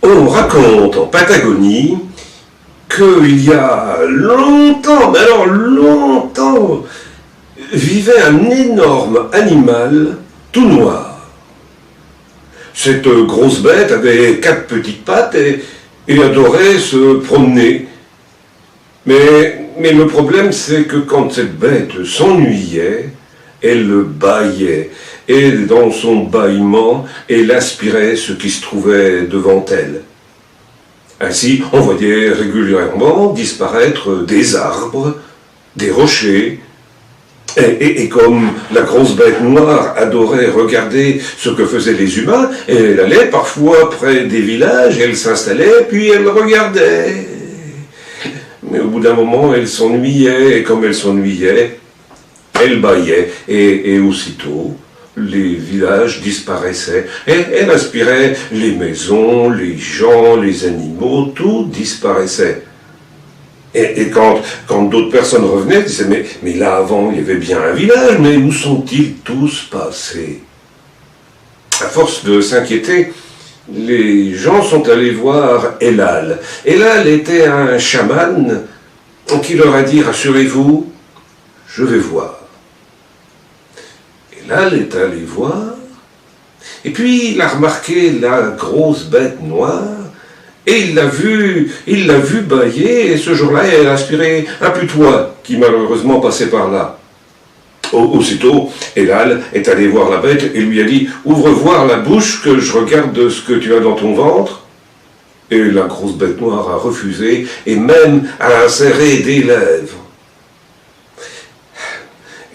On raconte en Patagonie qu'il y a longtemps, mais alors longtemps, vivait un énorme animal tout noir. Cette grosse bête avait 4 petites pattes et adorait se promener. Mais le problème, c'est que quand cette bête s'ennuyait, elle bâillait. Et dans son bâillement, elle aspirait ce qui se trouvait devant elle. Ainsi, on voyait régulièrement disparaître des arbres, des rochers. Et comme la grosse bête noire adorait regarder ce que faisaient les humains, elle allait parfois près des villages, elle s'installait, puis elle regardait. Mais au bout d'un moment, elle s'ennuyait, et comme elle s'ennuyait, elle bâillait, et aussitôt, les villages disparaissaient. Et elle aspirait les maisons, les gens, les animaux, tout disparaissait. Et quand d'autres personnes revenaient, elles disaient, mais là avant, il y avait bien un village, mais où sont-ils tous passés? À force de s'inquiéter, les gens sont allés voir Elal. Elal était un chaman qui leur a dit, rassurez-vous, je vais voir. Elal est allé voir, et puis il a remarqué la grosse bête noire, et il l'a vu bâiller, et ce jour-là, elle a aspiré un putois qui malheureusement passait par là. Aussitôt, Elal est allé voir la bête et lui a dit « Ouvre voir la bouche, que je regarde ce que tu as dans ton ventre. » Et la grosse bête noire a refusé, et même a inséré des lèvres.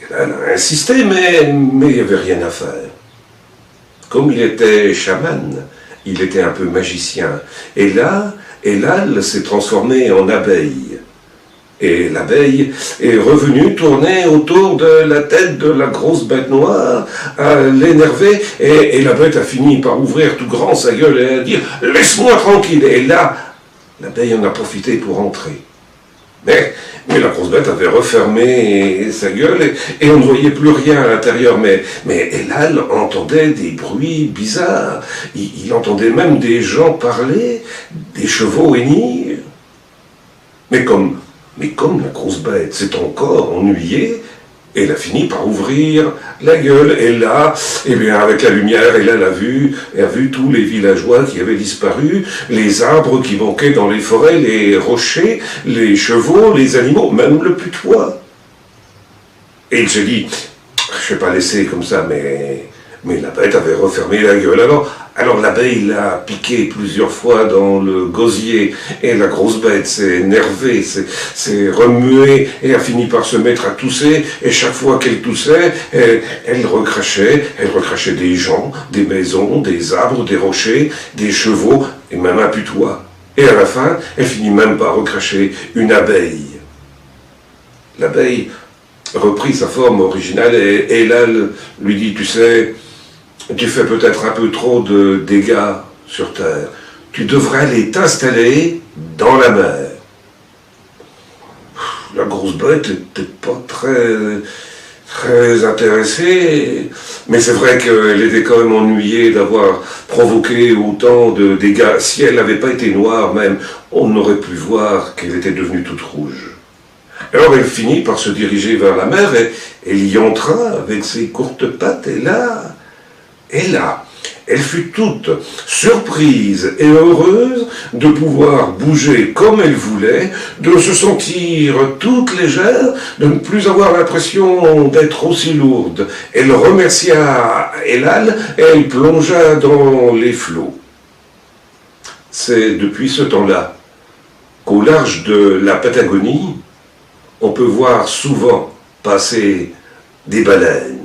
Elal a insisté, mais il n'y avait rien à faire. Comme il était chaman, il était un peu magicien. Et là, Elal s'est transformé en abeille. Et l'abeille est revenue tourner autour de la tête de la grosse bête noire, à l'énerver, et la bête a fini par ouvrir tout grand sa gueule et à dire « Laisse-moi tranquille !» Et là, l'abeille en a profité pour entrer. Mais la grosse bête avait refermé sa gueule et on ne voyait plus rien à l'intérieur. Mais Elal entendait des bruits bizarres. Il entendait même des gens parler, des chevaux hennir. Mais comme la grosse bête s'est encore ennuyée, elle a fini par ouvrir la gueule. Et là, eh bien, avec la lumière, elle a vu tous les villageois qui avaient disparu, les arbres qui manquaient dans les forêts, les rochers, les chevaux, les animaux, même le putois. Et il s'est dit, je ne vais pas laisser comme ça, mais la bête avait refermé la gueule. Alors l'abeille l'a piqué plusieurs fois dans le gosier, et la grosse bête s'est énervée, s'est remuée, et a fini par se mettre à tousser, et chaque fois qu'elle toussait, elle recrachait des gens, des maisons, des arbres, des rochers, des chevaux, et même un putois. Et à la fin, elle finit même par recracher une abeille. L'abeille reprit sa forme originale, et là, lui dit, tu sais, tu fais peut-être un peu trop de dégâts sur Terre. Tu devrais aller t'installer dans la mer. La grosse bête n'était pas très intéressée, mais c'est vrai qu'elle était quand même ennuyée d'avoir provoqué autant de dégâts. Si elle n'avait pas été noire même, on aurait pu voir qu'elle était devenue toute rouge. Alors elle finit par se diriger vers la mer, et elle y entra avec ses courtes pattes, et là, elle fut toute surprise et heureuse de pouvoir bouger comme elle voulait, de se sentir toute légère, de ne plus avoir l'impression d'être aussi lourde. Elle remercia Elal et elle plongea dans les flots. C'est depuis ce temps-là qu'au large de la Patagonie, on peut voir souvent passer des baleines.